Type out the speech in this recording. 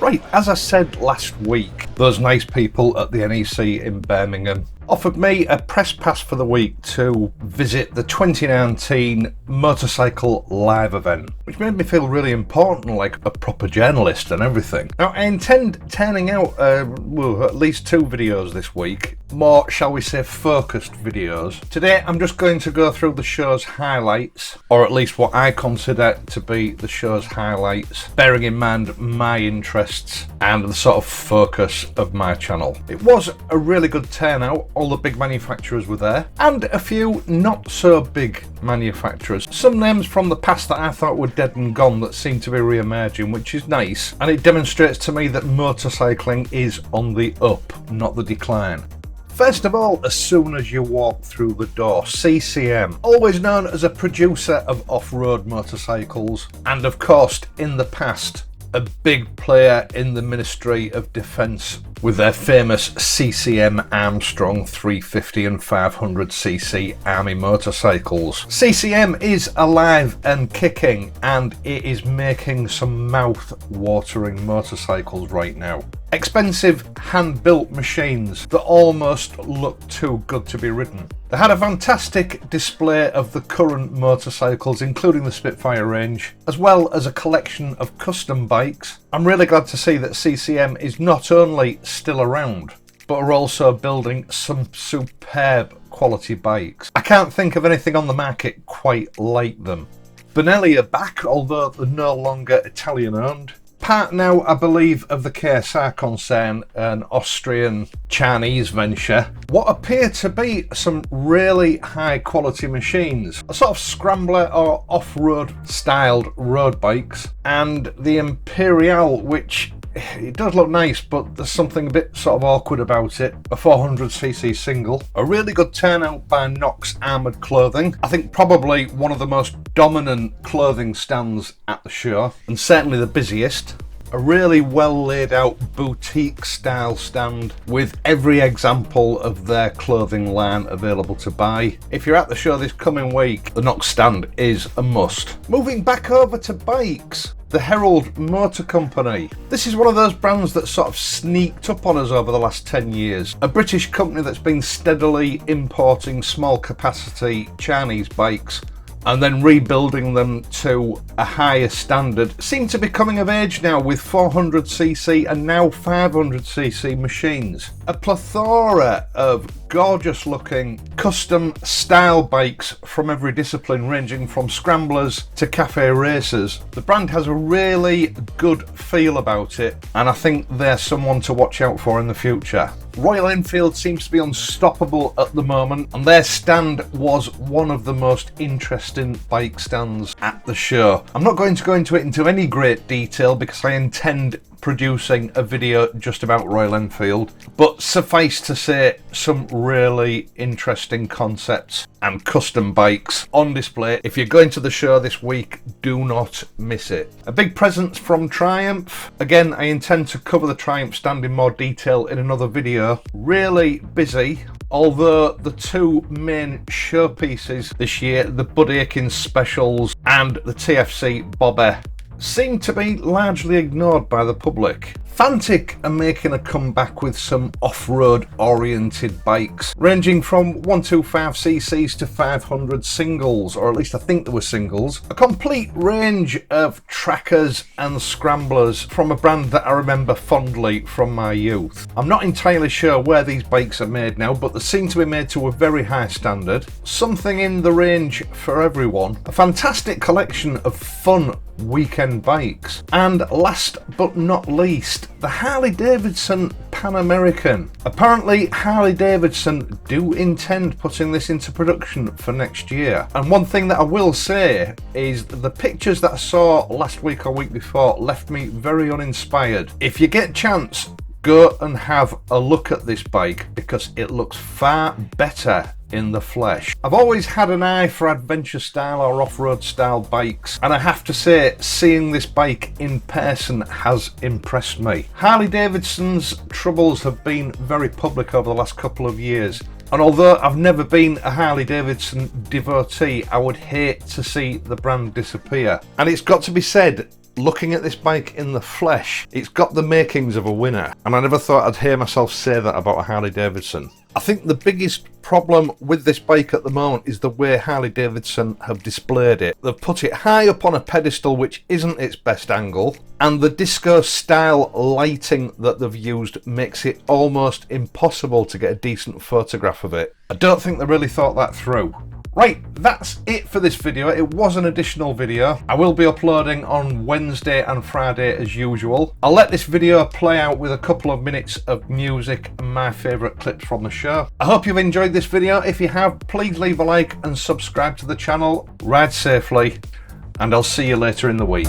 Right, as I said last week, those nice people at the NEC in Birmingham offered me a press pass for the week to visit the 2019 motorcycle live event, which made me feel really important, like a proper journalist and everything. Now, I intend turning out at least 2 videos this week, more, shall we say, focused videos. Today, I'm just going to go through the show's highlights, or at least what I consider to be the show's highlights, bearing in mind my interests and the sort of focus of my channel. It was a really good turnout. All the big manufacturers were there, and a few not so big manufacturers. Some names from the past that I thought were dead and gone that seem to be re-emerging, which is nice, and it demonstrates to me that motorcycling is on the up, not the decline. First of all, as soon as you walk through the door, CCM, always known as a producer of off-road motorcycles, and of course, in the past, a big player in the Ministry of Defence with their famous CCM Armstrong 350 and 500cc Army motorcycles. CCM is alive and kicking, and it is making some mouth-watering motorcycles right now. Expensive hand-built machines that almost look too good to be ridden. They had a fantastic display of the current motorcycles, including the Spitfire range, as well as a collection of custom bikes. I'm really glad to see that CCM is not only still around, but are also building some superb quality bikes. I can't think of anything on the market quite like them. Benelli are back, although they're no longer Italian owned. Part now, I believe, of the KSR concern, an Austrian-Chinese venture. What appear to be some really high quality machines, a sort of scrambler or off-road styled road bikes, and the Imperial, which it does look nice, but there's something a bit sort of awkward about it. A 400cc single. A really good turnout by Knox Armoured Clothing. I think probably one of the most dominant clothing stands at the show, and certainly the busiest. A really well laid out boutique style stand with every example of their clothing line available to buy. If you're at the show this coming week, the Knox stand is a must. Moving back over to bikes, the Herald Motor Company. This is one of those brands that sort of sneaked up on us over the last 10 years. A British company that's been steadily importing small capacity Chinese bikes and then rebuilding them to a higher standard. Seem to be coming of age now with 400cc and now 500cc machines. A plethora of gorgeous looking custom style bikes from every discipline, ranging from scramblers to cafe racers. The brand has a really good feel about it, and I think they're someone to watch out for in the future. Royal Enfield seems to be unstoppable at the moment, and their stand was one of the most interesting bike stands at the show. I'm not going to go into any great detail because I intend producing a video just about Royal Enfield, but suffice to say, some really interesting concepts and custom bikes on display. If you're going to the show this week, do not miss it. A big presence from Triumph. Again, I intend to cover the Triumph stand in more detail in another video. Really busy, although the 2 main showpieces this year, the Bud Akin Specials and the TFC Bobber, seem to be largely ignored by the public. Fantic are making a comeback with some off-road oriented bikes, ranging from 125cc's to 500 singles, or at least I think there were singles. A complete range of trackers and scramblers from a brand that I remember fondly from my youth. I'm not entirely sure where these bikes are made now, but they seem to be made to a very high standard. Something in the range for everyone. A fantastic collection of fun weekend bikes. And last but not least, the Harley Davidson Pan American. Apparently Harley Davidson do intend putting this into production for next year, and one thing that I will say is the pictures that I saw last week or week before left me very uninspired. If you get a chance, go and have a look at this bike because it looks far better in the flesh. I've always had an eye for adventure style or off-road style bikes, and I have to say, seeing this bike in person has impressed me. Harley Davidson's troubles have been very public over the last couple of years, and although I've never been a Harley Davidson devotee, I would hate to see the brand disappear. And it's got to be said, Looking at this bike in the flesh, it's got the makings of a winner, and I never thought I'd hear myself say that about a Harley Davidson. I think the biggest problem with this bike at the moment is the way Harley Davidson have displayed it. They've put it high up on a pedestal which isn't its best angle, and the disco style lighting that they've used makes it almost impossible to get a decent photograph of it. I don't think they really thought that through. Right, that's it for this video. It was an additional video. I will be uploading on Wednesday and Friday as usual. I'll let this video play out with a couple of minutes of music and my favourite clips from the show. I hope you've enjoyed this video. If you have, please leave a like and subscribe to the channel. Ride safely, and I'll see you later in the week.